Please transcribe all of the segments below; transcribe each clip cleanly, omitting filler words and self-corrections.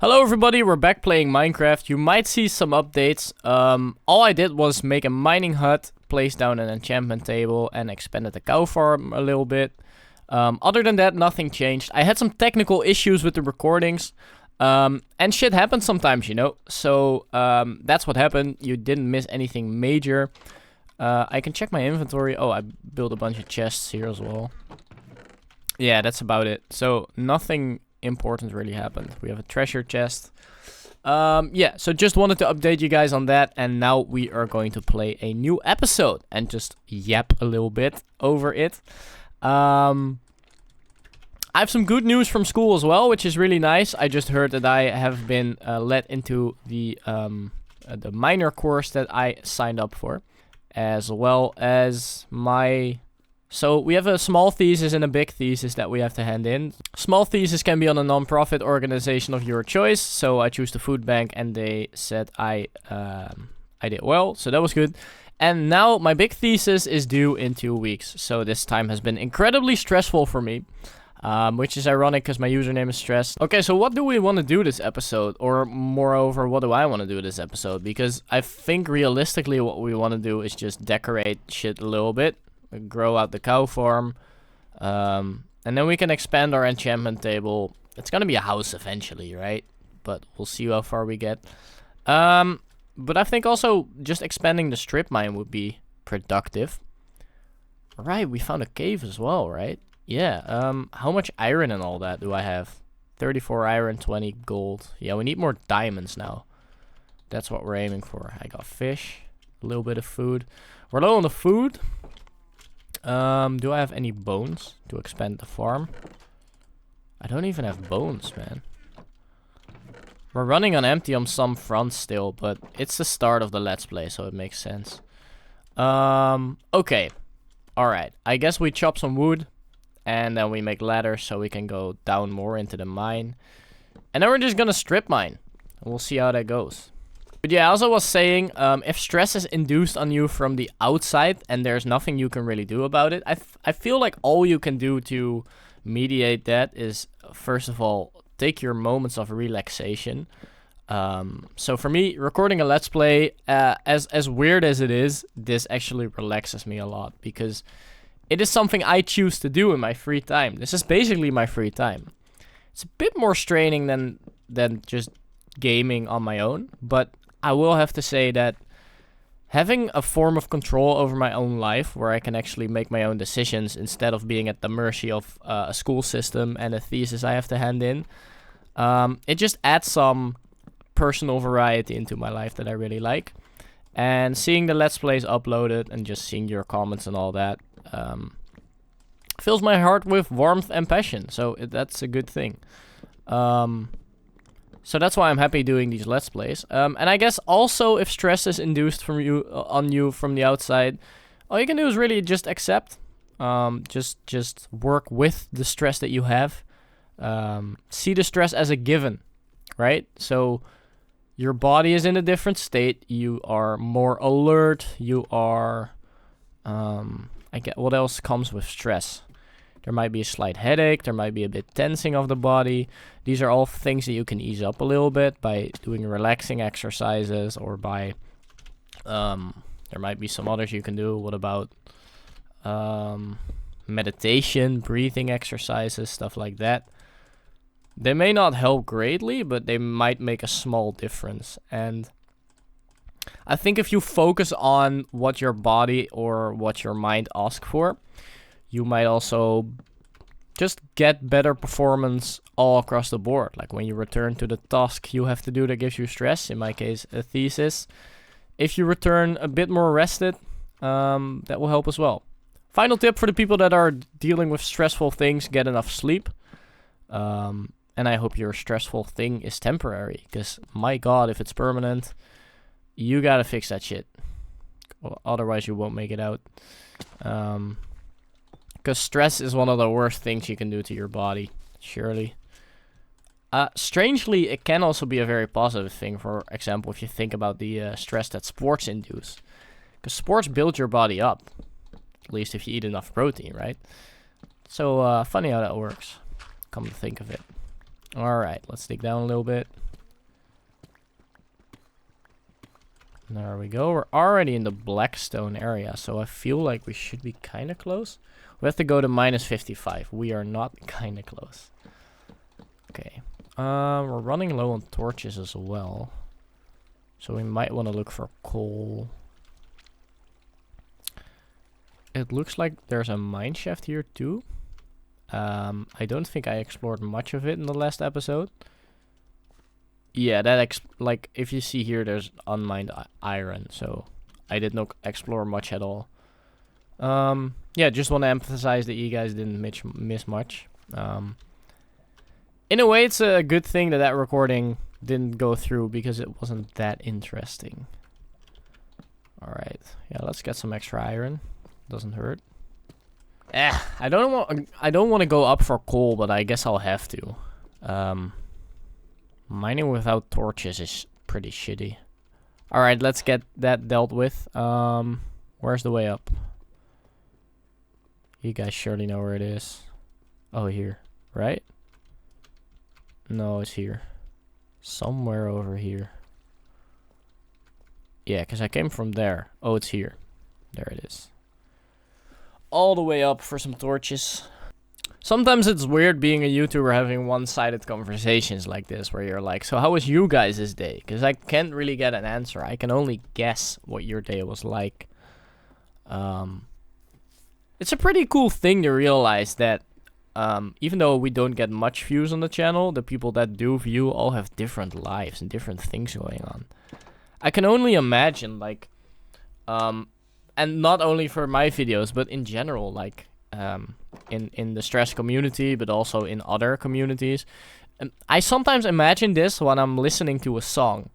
Hello everybody, we're back playing Minecraft. You might see some updates. All I did was make a mining hut, place down an enchantment table, and expanded the cow farm a little bit. Other than that, nothing changed. I had some technical issues with the recordings, and shit happens sometimes, you know? So, that's what happened. You didn't miss anything major. I can check my inventory. Oh, I built a bunch of chests here as well. Yeah, that's about it. So, nothing important really happened. We have a treasure chest. Yeah, so just wanted to update you guys on that, and now we are going to play a new episode and just yap a little bit over it. I have some good news from school as well, which is really nice. I just heard that I have been let into the minor course that I signed up for, as well as my... So we have a small thesis and a big thesis that we have to hand in. Small thesis can be on a non-profit organization of your choice. So I choose the food bank, and they said I did well, so that was good. And now my big thesis is due in 2 weeks. So this time has been incredibly stressful for me, which is ironic because my username is Stress. Okay, so what do we want to do this episode? Or moreover, what do I want to do this episode? Because I think realistically what we want to do is just decorate shit a little bit. Grow out the cow farm, and then we can expand our enchantment table. It's gonna be a house eventually, right? But we'll see how far we get. But I think also just expanding the strip mine would be productive. Right, we found a cave as well, right? Yeah, how much iron and all that do I have? 34 iron, 20 gold. Yeah, we need more diamonds now. That's what we're aiming for. I got fish, a little bit of food. We're low on the food. Do I have any bones to expand the farm? I don't even have bones, man. We're running on empty on some fronts still, but it's the start of the Let's Play, so it makes sense. Okay. Alright, I guess we chop some wood, and then we make ladders so we can go down more into the mine. And then we're just gonna strip mine, and we'll see how that goes. But yeah, as I was saying, if stress is induced on you from the outside and there's nothing you can really do about it, I feel like all you can do to mediate that is, first of all, take your moments of relaxation. So for me, recording a Let's Play, as weird as it is, this actually relaxes me a lot because it is something I choose to do in my free time. This is basically my free time. It's a bit more straining than just gaming on my own, but I will have to say that having a form of control over my own life where I can actually make my own decisions instead of being at the mercy of a school system and a thesis I have to hand in, it just adds some personal variety into my life that I really like. And seeing the Let's Plays uploaded and just seeing your comments and all that fills my heart with warmth and passion. So that's a good thing. So that's why I'm happy doing these Let's Plays. And I guess also if stress is induced from on you from the outside, all you can do is really just accept. Just work with the stress that you have. See the stress as a given, right? So your body is in a different state. You are more alert. You are... I get what else comes with stress. There might be a slight headache. There might be a bit tensing of the body. These are all things that you can ease up a little bit by doing relaxing exercises or by... there might be some others you can do. What about meditation, breathing exercises, stuff like that? They may not help greatly, but they might make a small difference. And I think if you focus on what your body or what your mind ask for, you might also just get better performance all across the board. Like when you return to the task you have to do that gives you stress, in my case, a thesis. If you return a bit more rested, that will help as well. Final tip for the people that are dealing with stressful things, get enough sleep. And I hope your stressful thing is temporary, because my god, if it's permanent, you gotta fix that shit. Well, otherwise you won't make it out. Because stress is one of the worst things you can do to your body, surely. Strangely, it can also be a very positive thing. For example, if you think about the stress that sports induce. Because sports build your body up. At least if you eat enough protein, right? So, funny how that works. Come to think of it. Alright, let's dig down a little bit. There we go. We're already in the Blackstone area, so I feel like we should be kind of close. We have to go to -55. We are not kind of close. Okay. We're running low on torches as well. So we might want to look for coal. It looks like there's a mine shaft here too. I don't think I explored much of it in the last episode. Yeah, that like if you see here, there's unmined iron, so I did not explore much at all. Yeah, just want to emphasize that you guys didn't miss much. In a way, it's a good thing that that recording didn't go through because it wasn't that interesting. All right, yeah, let's get some extra iron. Doesn't hurt. I don't want to go up for coal, but I guess I'll have to. Mining without torches is pretty shitty. Alright, let's get that dealt with. Where's the way up? You guys surely know where it is. Oh, here. Right? No, it's here. Somewhere over here. Yeah, because I came from there. Oh, it's here. There it is. All the way up for some torches. Sometimes it's weird being a YouTuber having one-sided conversations like this, where you're like, so how was you guys' day? Because I can't really get an answer. I can only guess what your day was like. It's a pretty cool thing to realize that even though we don't get much views on the channel, the people that do view all have different lives and different things going on. I can only imagine, like, and not only for my videos, but in general, like, in the TRESS community, but also in other communities. I sometimes imagine this when I'm listening to a song.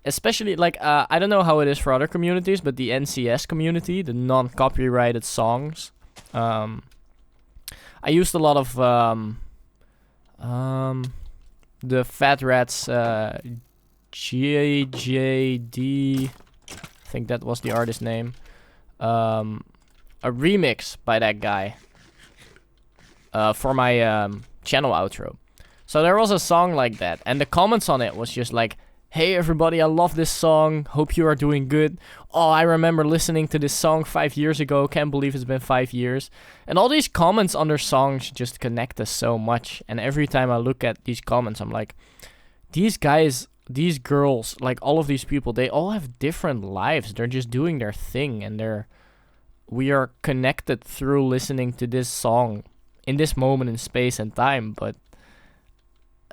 Especially, like, I don't know how it is for other communities, but the NCS community, the non-copyrighted songs, I used a lot of the Fat Rats JJD, I think that was the artist name, a remix by that guy for my channel outro. So there was a song like that, and the comments on it was just like, hey everybody, I love this song, hope you are doing good. Oh, I remember listening to this song 5 years ago, can't believe it's been 5 years. And all these comments under songs just connect us so much. And every time I look at these comments, I'm like, these guys, these girls, like all of these people, they all have different lives. They're just doing their thing, and we are connected through listening to this song in this moment in space and time. But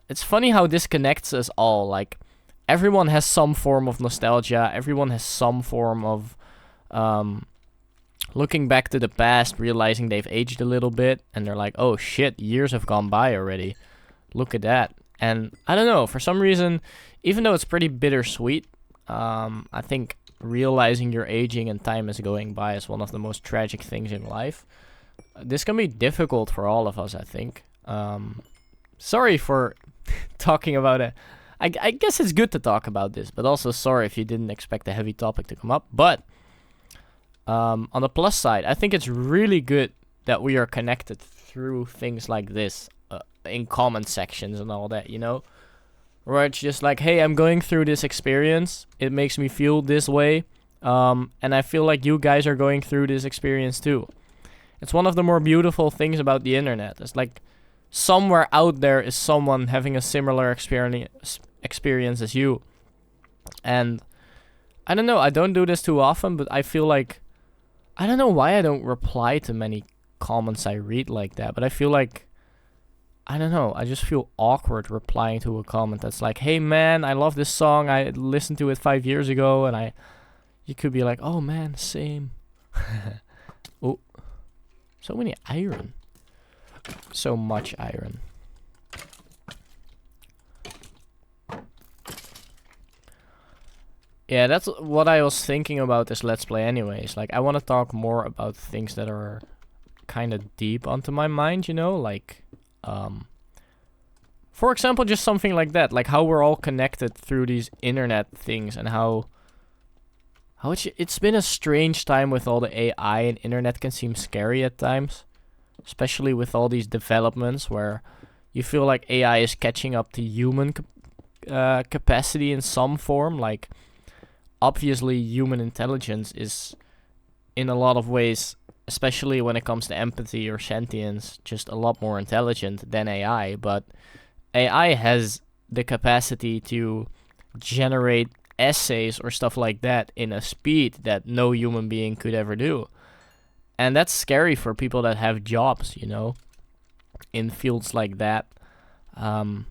it's funny how this connects us all. Like, everyone has some form of nostalgia. Everyone has some form of looking back to the past, realizing they've aged a little bit, and they're like, oh shit, years have gone by already. Look at that. And I don't know, for some reason, even though it's pretty bittersweet, I think realizing you're aging and time is going by is one of the most tragic things in life. This can be difficult for all of us, I think. Sorry for talking about it. I guess it's good to talk about this, but also sorry if you didn't expect a heavy topic to come up. But on the plus side, I think it's really good that we are connected through things like this in comment sections and all that, you know? Where it's just like, hey, I'm going through this experience. It makes me feel this way. And I feel like you guys are going through this experience too. It's one of the more beautiful things about the internet. It's like somewhere out there is someone having a similar experience as you. And I don't know, I don't do this too often, but I feel like, I don't know why I don't reply to many comments I read like that, but I feel like, I don't know, I just feel awkward replying to a comment that's like, hey man, I love this song, I listened to it 5 years ago, and you could be like, oh man, same. Oh, so many iron. So much iron. Yeah, that's what I was thinking about this Let's Play anyways. Like, I want to talk more about things that are kind of deep onto my mind, you know? Like, for example, just something like that. Like, how we're all connected through these internet things, and how it's been a strange time with all the AI, and internet can seem scary at times. Especially with all these developments where you feel like AI is catching up to human capacity in some form. Like, obviously, human intelligence is, in a lot of ways, especially when it comes to empathy or sentience, just a lot more intelligent than AI. But AI has the capacity to generate essays or stuff like that in a speed that no human being could ever do. And that's scary for people that have jobs, in fields like that. And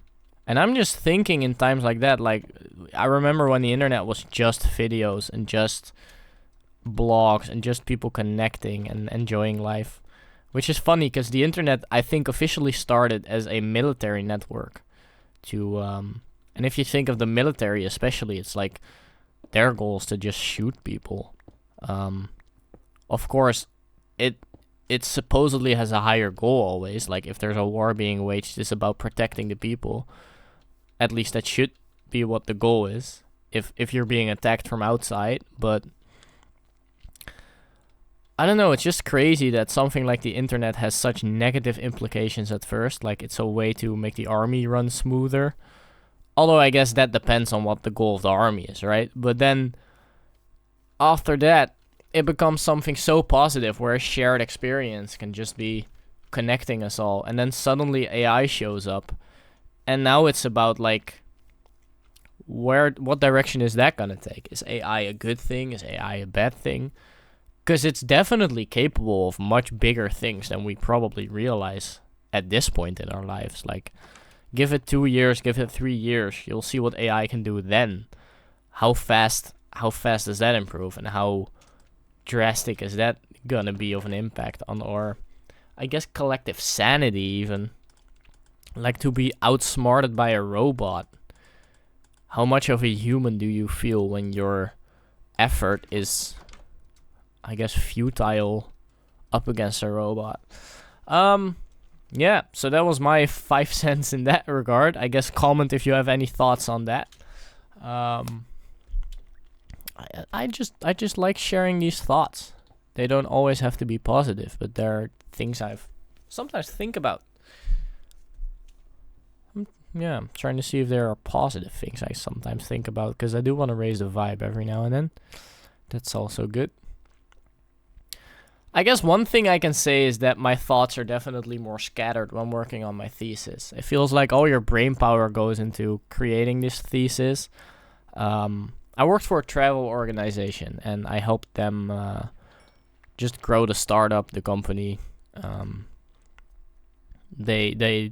I'm just thinking in times like that, like, I remember when the internet was just videos and just blogs and just people connecting and enjoying life. Which is funny, because the internet, I think, officially started as a military network. And if you think of the military especially, it's like their goal is to just shoot people. Of course, it supposedly has a higher goal always. Like, if there's a war being waged, it's about protecting the people. At least that should be what the goal is, if you're being attacked from outside. But I don't know, it's just crazy that something like the internet has such negative implications at first. Like, it's a way to make the army run smoother. Although I guess that depends on what the goal of the army is, right? But then after that, it becomes something so positive where a shared experience can just be connecting us all. And then suddenly AI shows up. And now it's about, like, what direction is that going to take? Is AI a good thing? Is AI a bad thing? Because it's definitely capable of much bigger things than we probably realize at this point in our lives. Like, give it 2 years, give it 3 years, you'll see what AI can do then. How fast does that improve? And how drastic is that going to be of an impact on our, I guess, collective sanity even? Like, to be outsmarted by a robot. How much of a human do you feel when your effort is, I guess, futile up against a robot? Yeah, so that was my 5 cents in that regard. I guess comment if you have any thoughts on that. I just like sharing these thoughts. They don't always have to be positive, but they're things I've sometimes think about. Yeah, I'm trying to see if there are positive things I sometimes think about, because I do want to raise the vibe every now and then. That's also good. I guess one thing I can say is that my thoughts are definitely more scattered when working on my thesis. It feels like all your brain power goes into creating this thesis. I worked for a travel organization, and I helped them just grow the startup, the company. They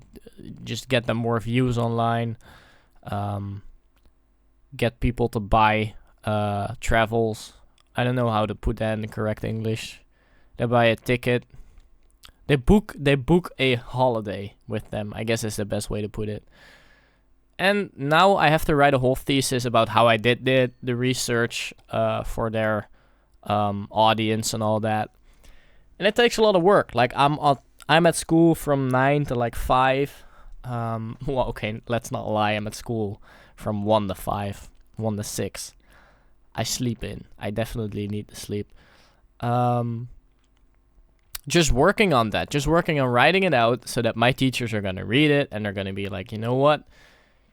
just get them more views online, get people to buy travels. I don't know how to put that in the correct English. They buy a ticket. They book a holiday with them, I guess is the best way to put it. And now I have to write a whole thesis about how I did the research for their audience and all that. And it takes a lot of work. Like, I'm at school from 9 to like 5. Well, okay, let's not lie. I'm at school from 1 to 5, 1 to 6. I sleep in. I definitely need to sleep. Just working on that. Just working on writing it out so that my teachers are going to read it and they're going to be like, you know what?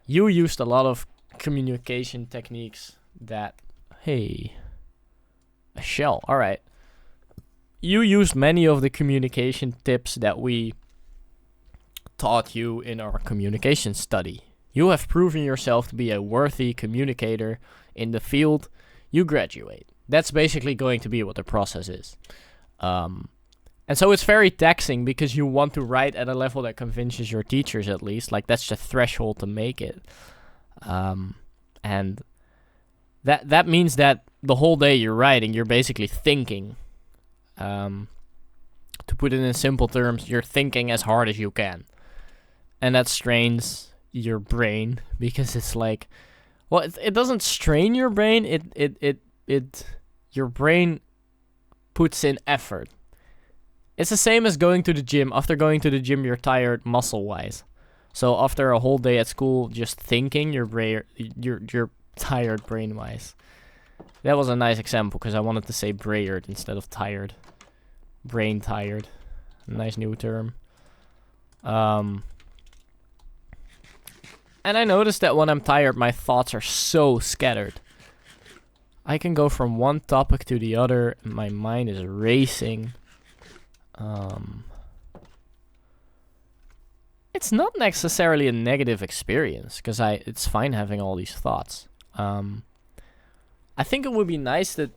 You used a lot of communication techniques that, hey, a shell. All right. You used many of the communication tips that we taught you in our communication study. You have proven yourself to be a worthy communicator in the field. You graduate. That's basically going to be what the process is. And so it's very taxing because you want to write at a level that convinces your teachers at least. Like, that's the threshold to make it. And that means that the whole day you're writing, you're basically thinking. To put it in simple terms, you're thinking as hard as you can. And that strains your brain because it's like, well, it doesn't strain your brain. Your brain puts in effort. It's the same as going to the gym. After going to the gym, you're tired muscle-wise. So after a whole day at school just thinking, you're tired brain-wise. That was a nice example because I wanted to say brayered instead of tired. Brain tired. Nice new term. And I noticed that when I'm tired, my thoughts are so scattered. I can go from one topic to the other, and my mind is racing. It's not necessarily a negative experience, because it's fine having all these thoughts. I think it would be nice to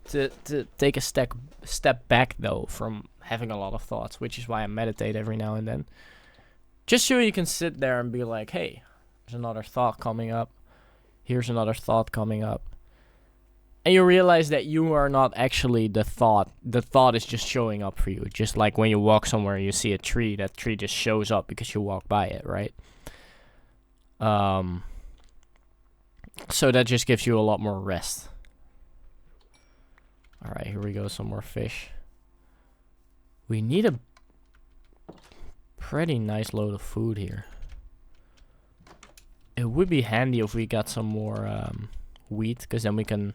take a step back, though, from having a lot of thoughts, which is why I meditate every now and then. Just so you can sit there and be like, hey, there's another thought coming up. Here's another thought coming up. And you realize that you are not actually the thought. The thought is just showing up for you. Just like when you walk somewhere and you see a tree, that tree just shows up because you walk by it, right? So that just gives you a lot more rest. Alright, here we go, some more fish. We need a pretty nice load of food here. It would be handy if we got some more wheat, because then we can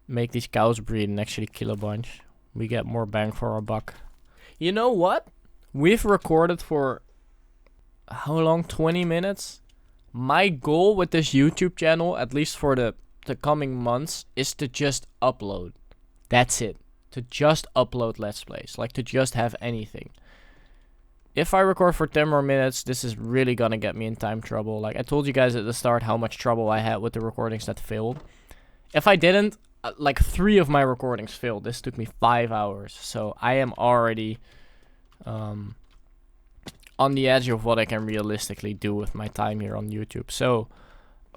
make these cows breed and actually kill a bunch. We get more bang for our buck. You know what? We've recorded for how long? 20 minutes? My goal with this YouTube channel, at least for the coming months, is to just upload. That's it. To just upload Let's Plays. Like, to just have anything. If I record for 10 more minutes, this is really gonna get me in time trouble. Like, I told you guys at the start how much trouble I had with the recordings that failed. If I didn't, like 3 of my recordings failed. This took me 5 hours. So I am already on the edge of what I can realistically do with my time here on YouTube. So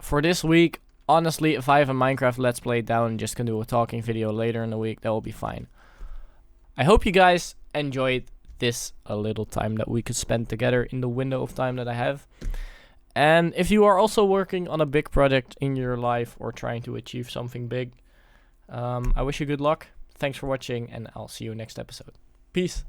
for this week, honestly, if I have a Minecraft Let's Play down and just can do a talking video later in the week, that will be fine. I hope you guys enjoyed this a little time that we could spend together in the window of time that I have. And if you are also working on a big project in your life or trying to achieve something big, I wish you good luck. Thanks for watching, and I'll see you next episode. Peace.